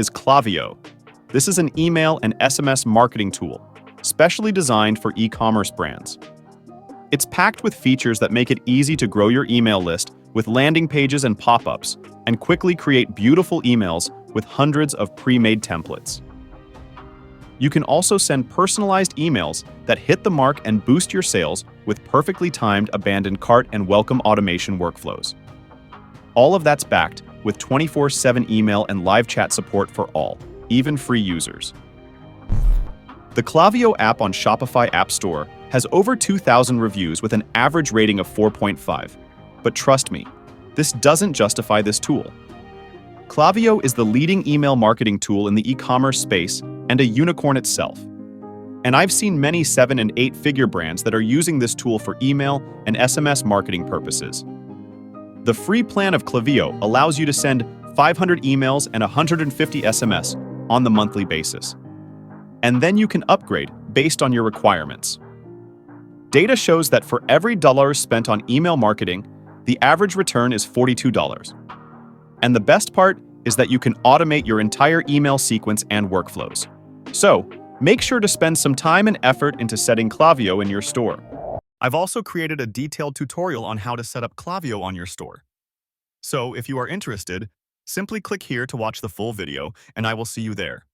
is Klaviyo. This is an email and SMS marketing tool, specially designed for e-commerce brands. It's packed with features that make it easy to grow your email list with landing pages and pop-ups, and quickly create beautiful emails with hundreds of pre-made templates. You can also send personalized emails that hit the mark and boost your sales with perfectly timed abandoned cart and welcome automation workflows. All of that's backed with 24/7 email and live chat support for all, even free users. The Klaviyo app on Shopify App Store has over 2,000 reviews with an average rating of 4.5. But trust me, this doesn't justify this tool. Klaviyo is the leading email marketing tool in the e-commerce space and a unicorn itself. And I've seen many 7- and 8-figure brands that are using this tool for email and SMS marketing purposes. The free plan of Klaviyo allows you to send 500 emails and 150 SMS on the monthly basis. And then you can upgrade based on your requirements. Data shows that for every dollar spent on email marketing, the average return is $42. And the best part is that you can automate your entire email sequence and workflows. So, make sure to spend some time and effort into setting Klaviyo in your store. I've also created a detailed tutorial on how to set up Klaviyo on your store. So, if you are interested, simply click here to watch the full video, and I will see you there.